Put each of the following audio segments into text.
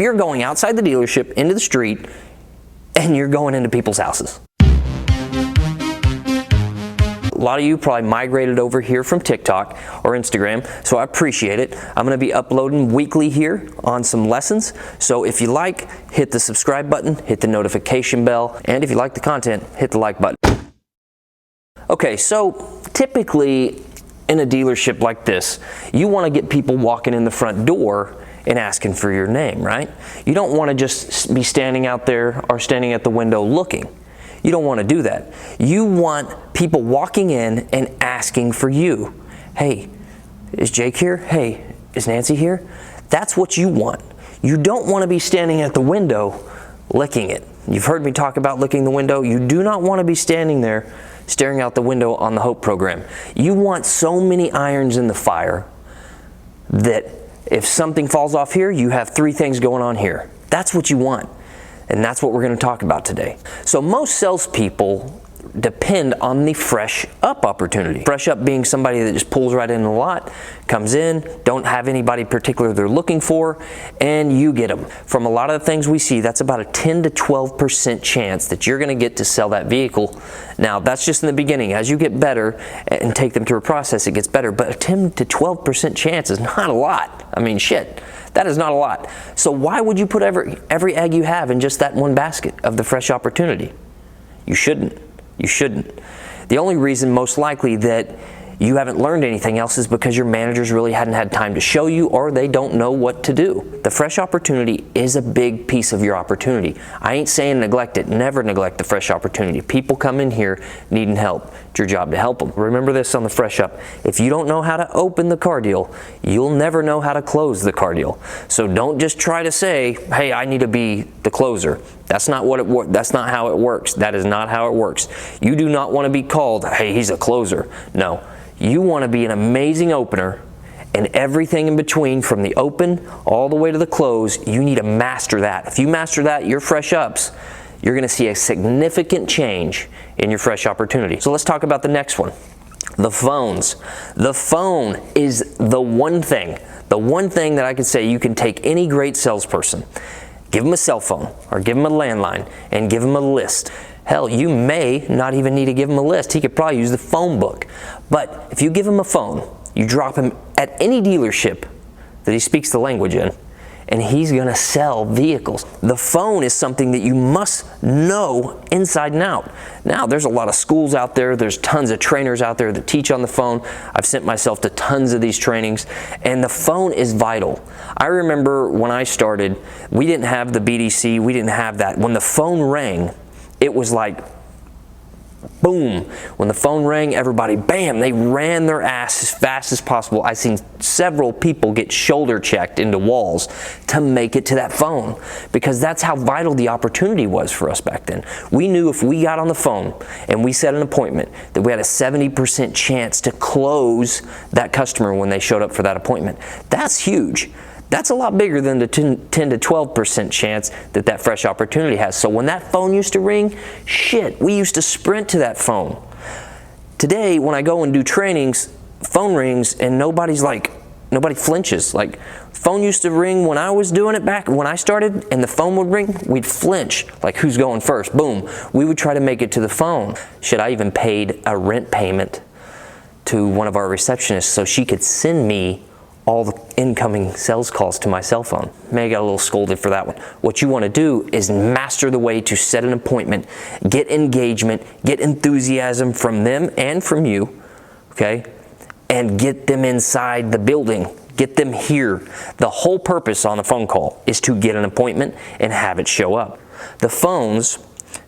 You're going outside the dealership into the street and you're going into people's houses. A lot of you probably migrated over here from TikTok or Instagram, so I appreciate it. I'm going to be uploading weekly here on some lessons. So if you like, hit the subscribe button, hit the notification bell, and if you like the content, hit the like button. Okay, so typically in a dealership like this, you want to get people walking in the front door and asking for your name, right? You don't want to just be standing out there or standing at the window looking. You don't want to do that. You want people walking in and asking for you. Hey, is Jake here? Hey, is Nancy here? That's what you want. You don't want to be standing at the window licking it. You've heard me talk about licking the window. You do not want to be standing there staring out the window on the Hope program. You want so many irons in the fire that if something falls off here, you have 3 things going on here. That's what you want. And that's what we're going to talk about today. So most salespeople depend on the fresh up opportunity. Fresh up being somebody that just pulls right in the lot, comes in, don't have anybody particular they're looking for, and you get them. From a lot of the things we see, that's about a 10 to 12% chance that you're going to get to sell that vehicle. Now, that's just in the beginning. As you get better and take them through a process, it gets better. But a 10 to 12% chance is not a lot. I mean, shit. That is not a lot. So why would you put every egg you have in just that one basket of the fresh opportunity? You shouldn't. You shouldn't. The only reason most likely that you haven't learned anything else is because your managers really hadn't had time to show you, or they don't know what to do. The fresh opportunity is a big piece of your opportunity. I ain't saying neglect it. Never neglect the fresh opportunity. People come in here needing help. It's your job to help them. Remember this on the fresh up. If you don't know how to open the car deal, you'll never know how to close the car deal. So don't just try to say, hey, I need to be the closer. That's not that's not how it works. That is not how it works. You do not want to be called, hey, he's a closer. No. You want to be an amazing opener, and everything in between from the open all the way to the close, you need to master that. If you master that, your fresh ups, you're going to see a significant change in your fresh opportunity. So let's talk about the next one, the phones. The phone is the one thing that I could say you can take any great salesperson, give them a cell phone or give them a landline and give them a list. Hell, you may not even need to give him a list. He could probably use the phone book. But if you give him a phone, you drop him at any dealership that he speaks the language in, and he's going to sell vehicles. The phone is something that you must know inside and out. Now, there's a lot of schools out there. There's tons of trainers out there that teach on the phone. I've sent myself to tons of these trainings, and the phone is vital. I remember when I started, we didn't have the BDC. We didn't have that. When the phone rang, it was like, boom. When the phone rang, everybody, bam, they ran their ass as fast as possible. I've seen several people get shoulder checked into walls to make it to that phone, because that's how vital the opportunity was for us back then. We knew if we got on the phone and we set an appointment that we had a 70% chance to close that customer when they showed up for that appointment. That's huge. That's a lot bigger than the 10 to 12% chance that fresh opportunity has. So when that phone used to ring, shit, we used to sprint to that phone. Today, when I go and do trainings, phone rings and nobody flinches. Like, phone used to ring when I was doing it back when I started, and the phone would ring, we'd flinch. Like, who's going first? Boom. We would try to make it to the phone. Shit, I even paid a rent payment to one of our receptionists so she could send me all the incoming sales calls to my cell phone. May I got a little scolded for that one. What you want to do is master the way to set an appointment, get engagement, get enthusiasm from them and from you, okay? And get them inside the building. Get them here. The whole purpose on the phone call is to get an appointment and have it show up. The phones,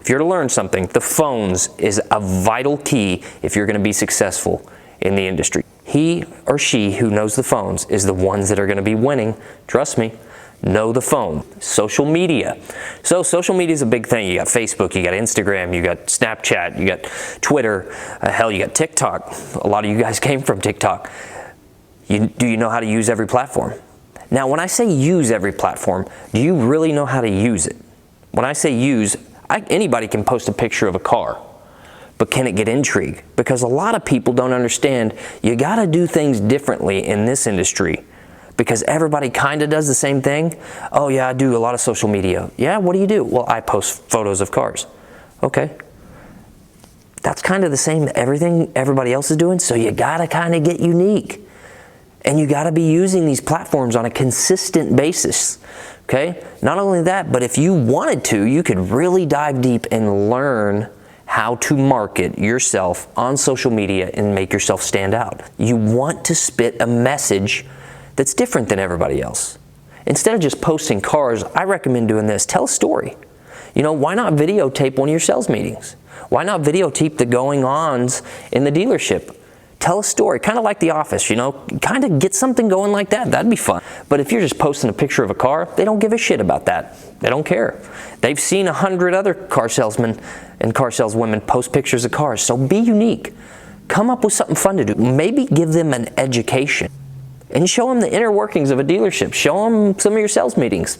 if you're to learn something, the phones is a vital key if you're going to be successful in the industry. He or she who knows the phones is the ones that are going to be winning. Trust me, know the phone. Social media. So social media is a big thing. You got Facebook, you got Instagram, you got Snapchat, you got Twitter, hell, you got TikTok. A lot of you guys came from TikTok. Do you know how to use every platform? Now, when I say use every platform, do you really know how to use it? When I say use, anybody can post a picture of a car. But can it get intrigue? Because a lot of people don't understand you got to do things differently in this industry because everybody kind of does the same thing. Oh yeah, I do a lot of social media. Yeah, what do? Well, I post photos of cars. Okay. That's kind of the same everything everybody else is doing, so you gotta kind of get unique. And you gotta be using these platforms on a consistent basis, okay? Not only that, but if you wanted to, you could really dive deep and learn how to market yourself on social media and make yourself stand out. You want to spit a message that's different than everybody else. Instead of just posting cars, I recommend doing this. Tell a story. You know, why not videotape one of your sales meetings? Why not videotape the going-ons in the dealership? Tell a story, kind of like The Office, you know, kind of get something going like that. That'd be fun. But if you're just posting a picture of a car, they don't give a shit about that. They don't care. They've seen 100 other car salesmen and car saleswomen post pictures of cars. So be unique. Come up with something fun to do. Maybe give them an education. And show them the inner workings of a dealership. Show them some of your sales meetings.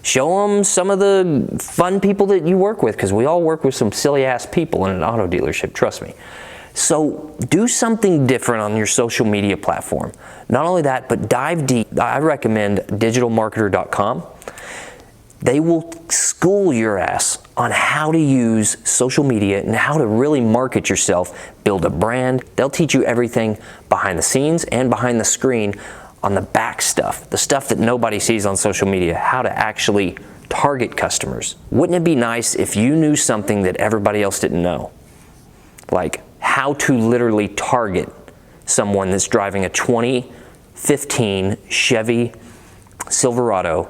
Show them some of the fun people that you work with, because we all work with some silly ass people in an auto dealership, trust me. So do something different on your social media platform. Not only that, but dive deep. I recommend digitalmarketer.com. They will school your ass on how to use social media and how to really market yourself, build a brand. They'll teach you everything behind the scenes and behind the screen on the back stuff, the stuff that nobody sees on social media, how to actually target customers. Wouldn't it be nice if you knew something that everybody else didn't know? Like how to literally target someone that's driving a 2015 Chevy Silverado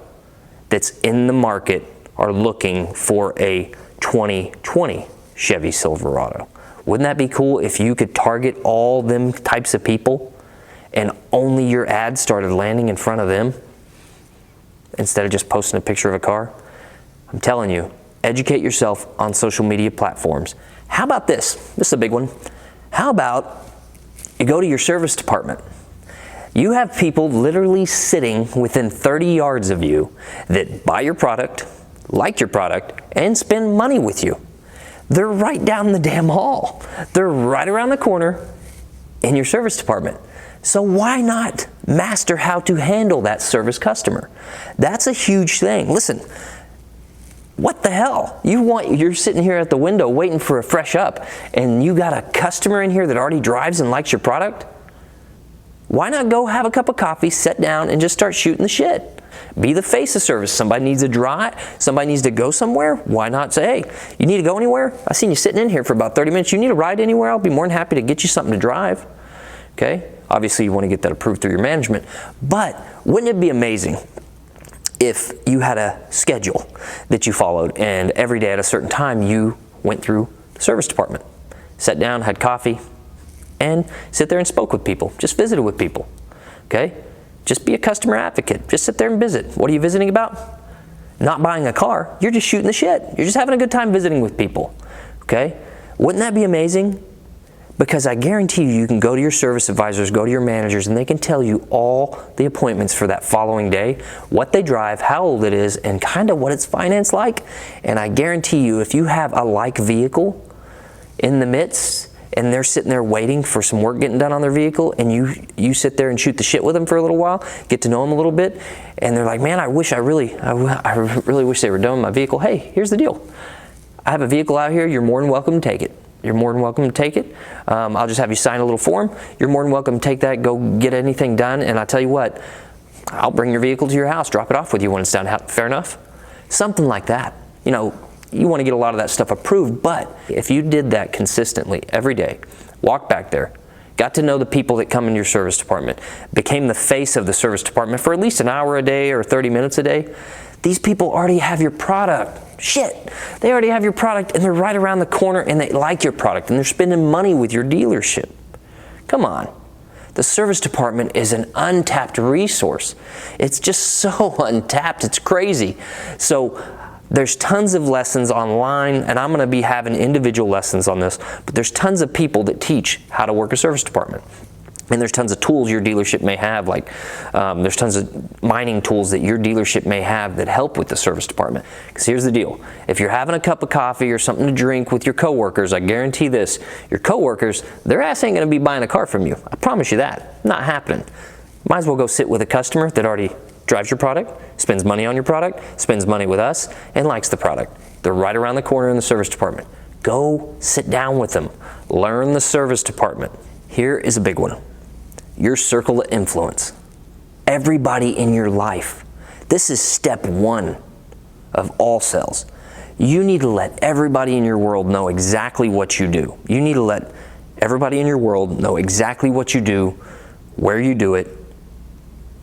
that's in the market or looking for a 2020 Chevy Silverado. Wouldn't that be cool if you could target all them types of people and only your ads started landing in front of them instead of just posting a picture of a car? I'm telling you, educate yourself on social media platforms. How about this? This is a big one. How about you go to your service department? You have people literally sitting within 30 yards of you that buy your product, like your product, and spend money with you. They're right down the damn hall. They're right around the corner in your service department. So why not master how to handle that service customer? That's a huge thing. Listen, what the hell? You're sitting here at the window waiting for a fresh up, and you got a customer in here that already drives and likes your product? Why not go have a cup of coffee, sit down, and just start shooting the shit? Be the face of service. Somebody needs a drive, somebody needs to go somewhere. Why not say, hey, you need to go anywhere? I seen you sitting in here for about 30 minutes. You need a ride anywhere? I'll be more than happy to get you something to drive. Okay? Obviously, you want to get that approved through your management. But wouldn't it be amazing if you had a schedule that you followed and every day at a certain time you went through the service department, sat down, had coffee, and sit there and spoke with people, just visited with people, okay? Just be a customer advocate. Just sit there and visit. What are you visiting about? Not buying a car. You're just shooting the shit. You're just having a good time visiting with people, okay? Wouldn't that be amazing? Because I guarantee you can go to your service advisors, go to your managers, and they can tell you all the appointments for that following day, what they drive, how old it is, and kind of what it's financed like. And I guarantee you, if you have a like vehicle in the midst, and they're sitting there waiting for some work getting done on their vehicle, and you sit there and shoot the shit with them for a little while, get to know them a little bit, and they're like, man, I really wish they were done with my vehicle. Hey, here's the deal. I have a vehicle out here. You're more than welcome to take it. You're more than welcome to take it. I'll just have you sign a little form. You're more than welcome to take that, go get anything done, and I tell you what, I'll bring your vehicle to your house, drop it off with you when it's done. Fair enough? Something like that. You know, you want to get a lot of that stuff approved, but if you did that consistently every day, walked back there, got to know the people that come in your service department, became the face of the service department for at least an hour a day or 30 minutes a day, these people already have your product. Shit, they already have your product, and they're right around the corner, and they like your product, and they're spending money with your dealership. Come on. The service department is an untapped resource. It's just so untapped, it's crazy. So there's tons of lessons online, and I'm going to be having individual lessons on this, but there's tons of people that teach how to work a service department. And there's tons of tools your dealership may have, like there's tons of mining tools that your dealership may have that help with the service department. Because here's the deal. If you're having a cup of coffee or something to drink with your coworkers, I guarantee this, your coworkers, their ass ain't going to be buying a car from you. I promise you that. Not happening. Might as well go sit with a customer that already drives your product, spends money on your product, spends money with us, and likes the product. They're right around the corner in the service department. Go sit down with them. Learn the service department. Here is a big one. Your circle of influence. Everybody in your life. This is step one of all sales. You need to let everybody in your world know exactly what you do. You need to let everybody in your world know exactly what you do, where you do it,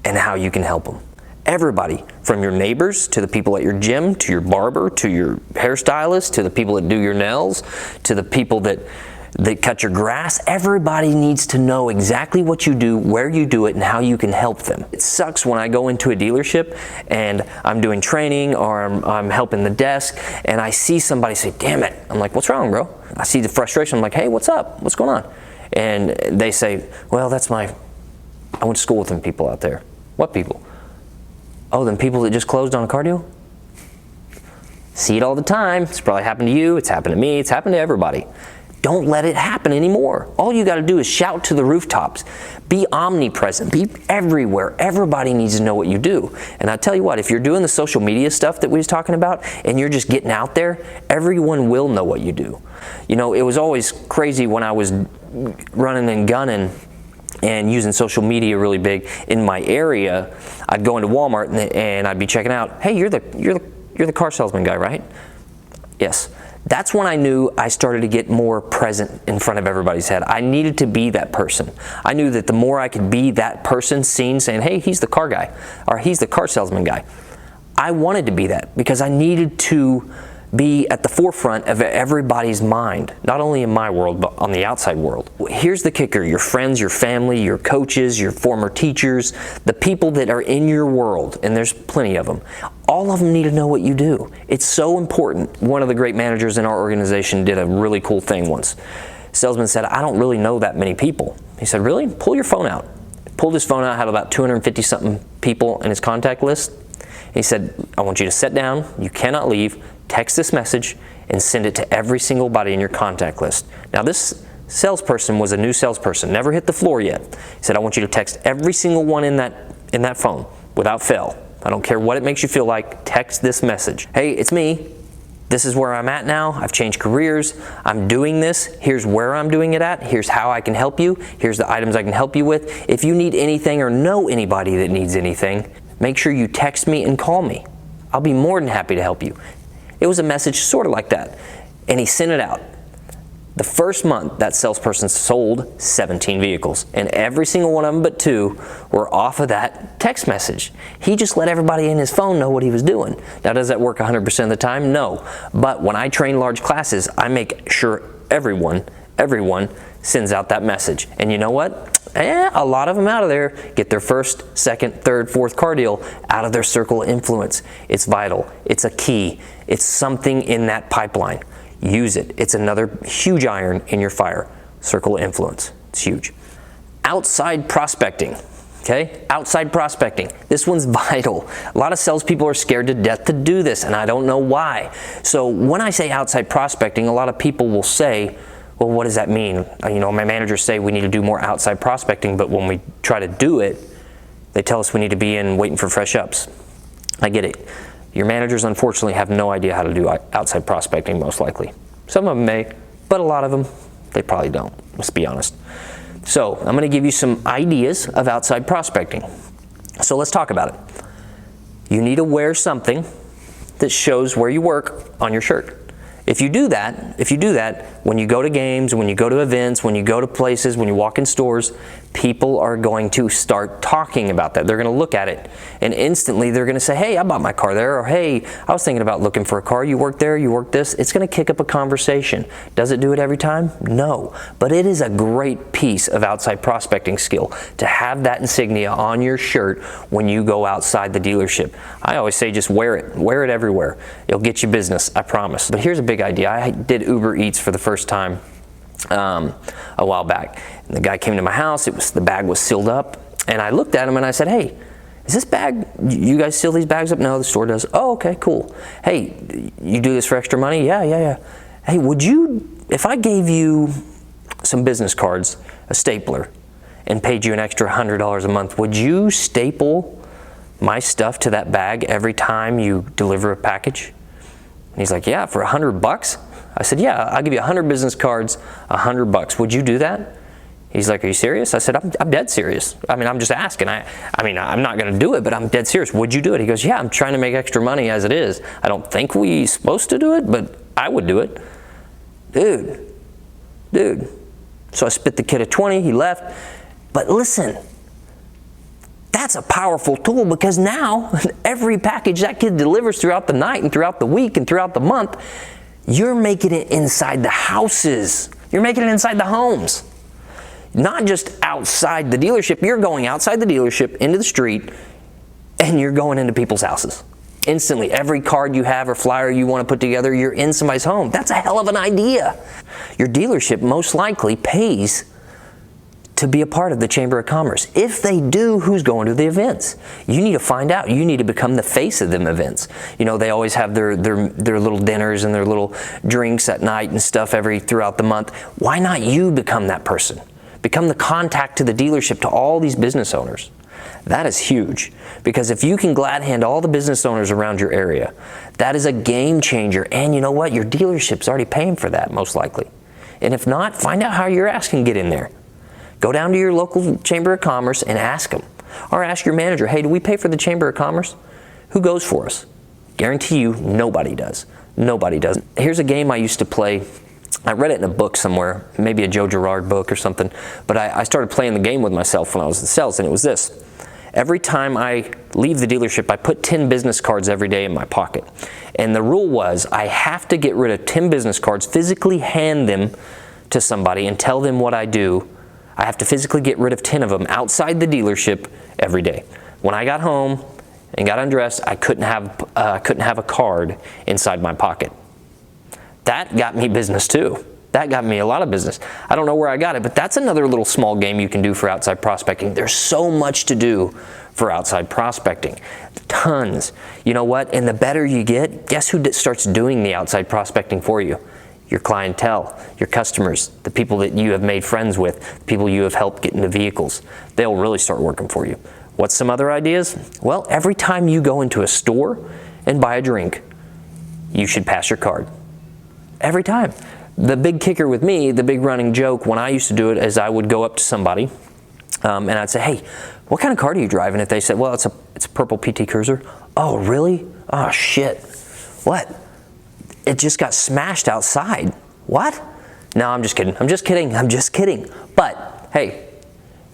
and how you can help them. Everybody, from your neighbors to the people at your gym, to your barber, to your hairstylist, to the people that do your nails, to the people that cut your grass. Everybody needs to know exactly what you do, where you do it, and how you can help them. It sucks when I go into a dealership and I'm doing training or I'm helping the desk and I see somebody say, damn it. I'm like, what's wrong, bro? I see the frustration. I'm like, hey, what's up? What's going on? And they say, well, I went to school with them people out there. What people? Oh, them people that just closed on a car deal? See it all the time. It's probably happened to you. It's happened to me. It's happened to everybody. Don't let it happen anymore. All you got to do is shout to the rooftops. Be omnipresent. Be everywhere. Everybody needs to know what you do. And I tell you what, if you're doing the social media stuff that we was talking about and you're just getting out there, everyone will know what you do. You know, it was always crazy when I was running and gunning and using social media really big in my area. I'd go into Walmart and I'd be checking out, hey, you're the car salesman guy, right? Yes. That's when I knew I started to get more present in front of everybody's head. I needed to be that person. I knew that the more I could be that person seen saying, hey, he's the car guy, or he's the car salesman guy. I wanted to be that because I needed to be at the forefront of everybody's mind, not only in my world, but on the outside world. Here's the kicker: your friends, your family, your coaches, your former teachers, the people that are in your world, and there's plenty of them, all of them need to know what you do. It's so important. One of the great managers in our organization did a really cool thing once. Salesman said, I don't really know that many people. He said, really? Pull your phone out. Pulled his phone out, had about 250 something people in his contact list. He said, I want you to sit down, you cannot leave, text this message and send it to every single body in your contact list. Now this salesperson was a new salesperson, never hit the floor yet. He said, I want you to text every single one in that phone without fail. I don't care what it makes you feel like, text this message. Hey, it's me. This is where I'm at now. I've changed careers. I'm doing this. Here's where I'm doing it at. Here's how I can help you. Here's the items I can help you with. If you need anything or know anybody that needs anything, make sure you text me and call me. I'll be more than happy to help you. It was a message sort of like that. And he sent it out. The first month, that salesperson sold 17 vehicles, and every single one of them but 2 were off of that text message. He just let everybody in his phone know what he was doing. Now, does that work 100% of the time? No. But when I train large classes, I make sure everyone sends out that message. And you know what? A lot of them out of there get their first, second, third, fourth car deal out of their circle of influence. It's vital. It's a key. It's something in that pipeline. Use it. It's another huge iron in your fire. Circle of influence. It's huge. Outside prospecting. Okay? Outside prospecting. This one's vital. A lot of salespeople are scared to death to do this, and I don't know why. So when I say outside prospecting, a lot of people will say, well, what does that mean? You know, my managers say we need to do more outside prospecting, but when we try to do it, they tell us we need to be in waiting for fresh ups. I get it. Your managers, unfortunately, have no idea how to do outside prospecting, most likely. Some of them may, but a lot of them, they probably don't. Let's be honest. So I'm going to give you some ideas of outside prospecting. So let's talk about it. You need to wear something that shows where you work on your shirt. If you do that, when you go to games, when you go to events, when you go to places, when you walk in stores, people are going to start talking about that. They're going to look at it, and instantly they're going to say, hey, I bought my car there, or hey, I was thinking about looking for a car. You work there, you work this. It's going to kick up a conversation. Does it do it every time? No, but it is a great piece of outside prospecting skill to have that insignia on your shirt when you go outside the dealership. I always say just wear it everywhere. It'll get you business, I promise. But here's a big idea. I did Uber Eats for the first time a while back. And the guy came to my house. The bag was sealed up, and I looked at him and I said, hey, is this bag, you guys seal these bags up? No, the store does. Oh, okay, cool. Hey, you do this for extra money? Yeah. Hey, would you, if I gave you some business cards, a stapler, and paid you an extra $100 a month, would you staple my stuff to that bag every time you deliver a package? And he's like, yeah, for $100? I said, yeah, I'll give you 100 business cards, $100. Would you do that? He's like, are you serious? I said, I'm dead serious. I mean, I'm just asking. I mean, I'm not going to do it, but I'm dead serious. Would you do it? He goes, yeah, I'm trying to make extra money as it is. I don't think we're supposed to do it, but I would do it. Dude. So I spit the kid a 20, he left. But listen, that's a powerful tool, because now every package that kid delivers throughout the night and throughout the week and throughout the month, you're making it inside the houses. You're making it inside the homes. Not just outside the dealership. You're going outside the dealership into the street, and you're going into people's houses. Instantly, every card you have or flyer you want to put together, you're in somebody's home. That's a hell of an idea. Your dealership most likely pays to be a part of the Chamber of Commerce. If they do, who's going to the events? You need to find out. You need to become the face of them events. You know, they always have their little dinners and their little drinks at night and stuff throughout the month. Why not you become that person? Become the contact to the dealership, to all these business owners. That is huge, because if you can glad hand all the business owners around your area, that is a game changer. And you know what? Your dealership's already paying for that, most likely. And if not, find out how your ass can get in there. Go down to your local Chamber of Commerce and ask them. Or ask your manager, hey, do we pay for the Chamber of Commerce? Who goes for us? Guarantee you, nobody does. Nobody does. Here's a game I used to play. I read it in a book somewhere, maybe a Joe Girard book or something, but I started playing the game with myself when I was in sales, and it was this. Every time I leave the dealership, I put 10 business cards every day in my pocket. And the rule was I have to get rid of 10 business cards, physically hand them to somebody and tell them what I do. I have to physically get rid of 10 of them outside the dealership every day. When I got home and got undressed, I couldn't have a card inside my pocket. That got me business too. That got me a lot of business. I don't know where I got it, but that's another little small game you can do for outside prospecting. There's so much to do for outside prospecting. Tons. You know what? And the better you get, guess who starts doing the outside prospecting for you? Your clientele, your customers, the people that you have made friends with, the people you have helped get into vehicles. They'll really start working for you. What's some other ideas? Well, every time you go into a store and buy a drink, you should pass your card. Every time. The big kicker with me, the big running joke when I used to do it, is I would go up to somebody and I'd say, hey, what kind of car do you drive? And if they said, well, it's a purple PT Cruiser. Oh, really? Oh, shit. What? It just got smashed outside. What? No, I'm just kidding. I'm just kidding. But, hey,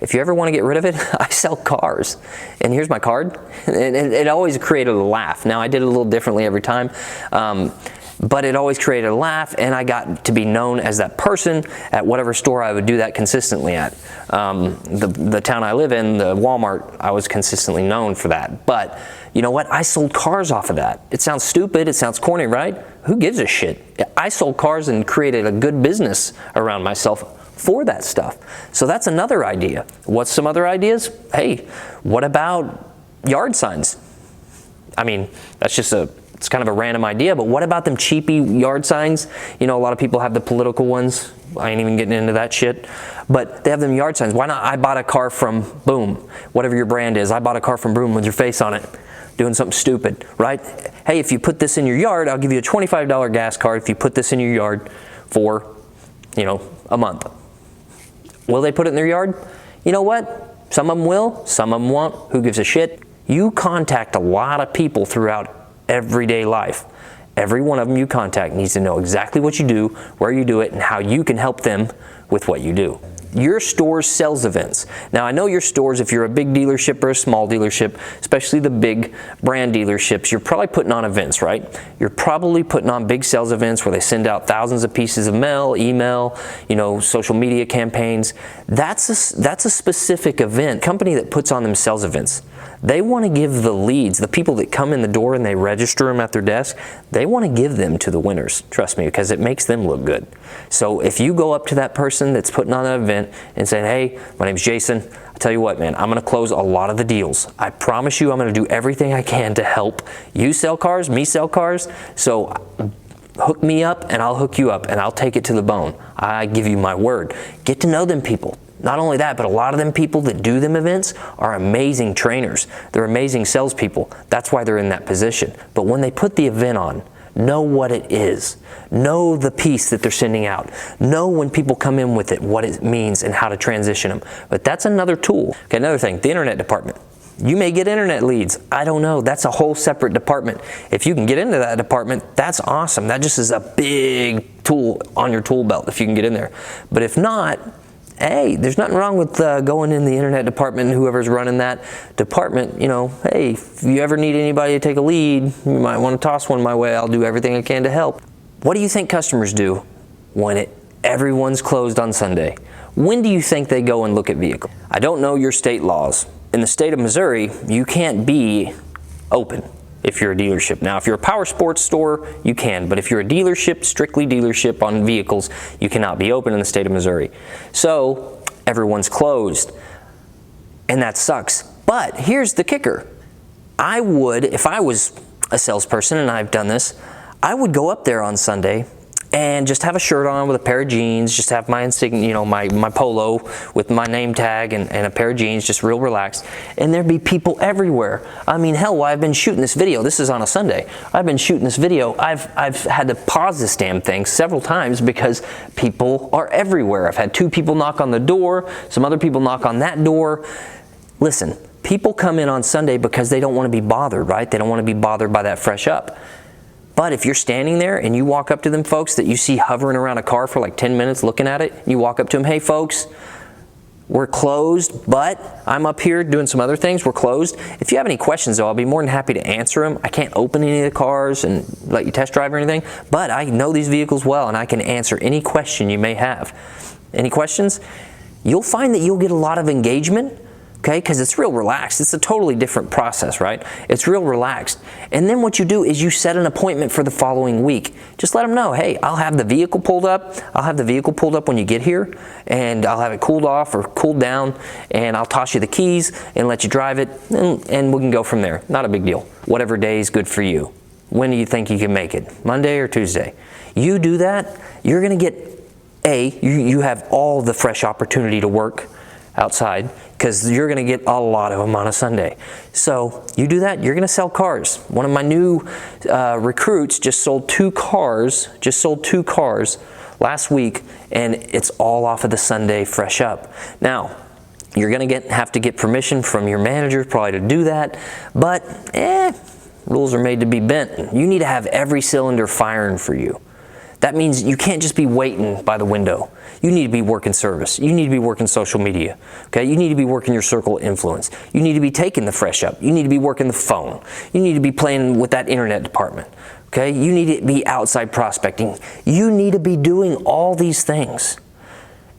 if you ever want to get rid of it, I sell cars. And here's my card. And it always created a laugh. Now, I did it a little differently every time. But it always created a laugh, and I got to be known as that person at whatever store I would do that consistently at. The town I live in, the Walmart, I was consistently known for that. But you know what? I sold cars off of that. It sounds stupid, it sounds corny, right? Who gives a shit? I sold cars and created a good business around myself for that stuff. So that's another idea. What's some other ideas? Hey, what about yard signs? I mean, it's kind of a random idea, but what about them cheapy yard signs? You know, a lot of people have the political ones. I ain't even getting into that shit. But they have them yard signs. Why not? I bought a car from Boom, whatever your brand is. I bought a car from Boom with your face on it, doing something stupid, right? Hey, if you put this in your yard, I'll give you a $25 gas card if you put this in your yard for, a month. Will they put it in their yard? You know what? Some of them will, some of them won't. Who gives a shit? You contact a lot of people throughout everyday life. Every one of them you contact needs to know exactly what you do, where you do it, and how you can help them with what you do. Your store's sales events. Now, I know your stores, if you're a big dealership or a small dealership, especially the big brand dealerships, you're probably putting on events, right? You're probably putting on big sales events where they send out thousands of pieces of mail, email, social media campaigns. That's a specific event. Company that puts on them sales events, they want to give the leads, the people that come in the door and they register them at their desk, they want to give them to the winners, trust me, because it makes them look good. So if you go up to that person that's putting on an event and saying, hey, my name's Jason, I tell you what, man, I'm going to close a lot of the deals. I promise you I'm going to do everything I can to help you sell cars, me sell cars, so hook me up and I'll hook you up and I'll take it to the bone. I give you my word. Get to know them people. Not only that, but a lot of them people that do them events are amazing trainers. They're amazing salespeople. That's why they're in that position. But when they put the event on, know what it is. Know the piece that they're sending out. Know when people come in with it, what it means and how to transition them. But that's another tool. Okay, another thing, the internet department. You may get internet leads. I don't know. That's a whole separate department. If you can get into that department, that's awesome. That just is a big tool on your tool belt if you can get in there. But if not, hey, there's nothing wrong with going in the internet department and whoever's running that department, you know, hey, if you ever need anybody to take a lead, you might want to toss one my way. I'll do everything I can to help. What do you think customers do when everyone's closed on Sunday? When do you think they go and look at vehicles? I don't know your state laws. In the state of Missouri, you can't be open if you're a dealership. Now, if you're a power sports store, you can, but if you're a dealership, strictly dealership on vehicles, you cannot be open in the state of Missouri. So everyone's closed, and that sucks. But here's the kicker. I would, if I was a salesperson, and I've done this, I would go up there on Sunday and just have a shirt on with a pair of jeans, just have my insignia, you know, my polo with my name tag and a pair of jeans, just real relaxed. And there'd be people everywhere. I mean, hell, while I've been shooting this video, this is on a Sunday, I've been shooting this video, I've had to pause this damn thing several times because people are everywhere. I've had 2 people knock on the door, some other people knock on that door. Listen, people come in on Sunday because they don't want to be bothered, right? They don't want to be bothered by that fresh up. But if you're standing there and you walk up to them folks that you see hovering around a car for like 10 minutes looking at it, you walk up to them, hey folks, we're closed, but I'm up here doing some other things, we're closed. If you have any questions though, I'll be more than happy to answer them. I can't open any of the cars and let you test drive or anything, but I know these vehicles well and I can answer any question you may have. Any questions? You'll find that you'll get a lot of engagement. Okay, because it's real relaxed. It's a totally different process, right? It's real relaxed. And then what you do is you set an appointment for the following week. Just let them know, hey, I'll have the vehicle pulled up. I'll have the vehicle pulled up when you get here, and I'll have it cooled off or cooled down, and I'll toss you the keys and let you drive it, and we can go from there. Not a big deal. Whatever day is good for you. When do you think you can make it? Monday or Tuesday? You do that, you're going to get, you have all the fresh opportunity to work outside, because you're going to get a lot of them on a Sunday. So you do that, you're going to sell cars. One of my new recruits just sold 2 cars last week, and it's all off of the Sunday fresh up. Now, you're going to have to get permission from your manager probably to do that, but rules are made to be bent. You need to have every cylinder firing for you. That means you can't just be waiting by the window. You need to be working service. You need to be working social media. Okay? You need to be working your circle of influence. You need to be taking the fresh up. You need to be working the phone. You need to be playing with that internet department. Okay? You need to be outside prospecting. You need to be doing all these things.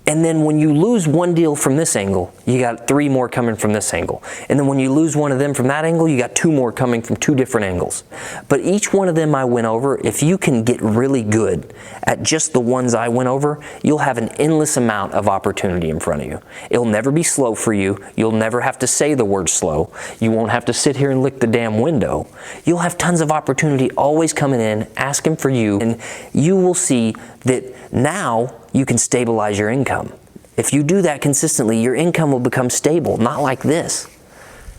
And then when you lose one deal from this angle, you got 3 more coming from this angle. And then when you lose one of them from that angle, you got 2 more coming from 2 different angles. But each one of them I went over, if you can get really good at just the ones I went over, you'll have an endless amount of opportunity in front of you. It'll never be slow for you. You'll never have to say the word slow. You won't have to sit here and lick the damn window. You'll have tons of opportunity always coming in, asking for you, and you will see that now you can stabilize your income. If you do that consistently, your income will become stable, not like this.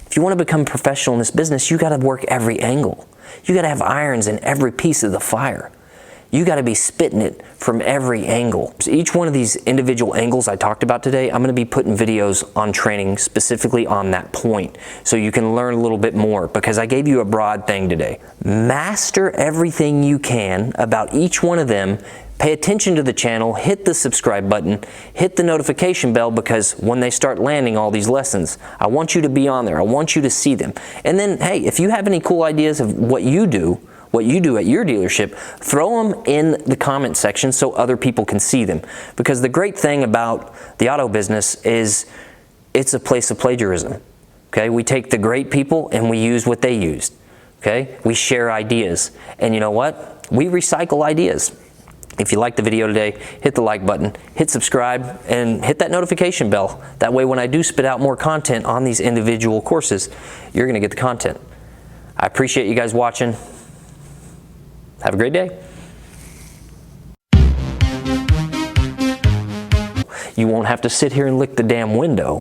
If you want to become professional in this business, you got to work every angle. You got to have irons in every piece of the fire. You got to be spitting it from every angle. So each one of these individual angles I talked about today, I'm going to be putting videos on training specifically on that point so you can learn a little bit more, because I gave you a broad thing today. Master everything you can about each one of them. Pay attention to the channel, hit the subscribe button, hit the notification bell, because when they start landing all these lessons, I want you to be on there. I want you to see them. And then, hey, if you have any cool ideas of what you do at your dealership, throw them in the comment section so other people can see them. Because the great thing about the auto business is it's a place of plagiarism. Okay, we take the great people and we use what they used. Okay, we share ideas. And you know what? We recycle ideas. If you liked the video today, hit the like button, hit subscribe, and hit that notification bell. That way when I do spit out more content on these individual courses, you're going to get the content. I appreciate you guys watching. Have a great day. You won't have to sit here and lick the damn window.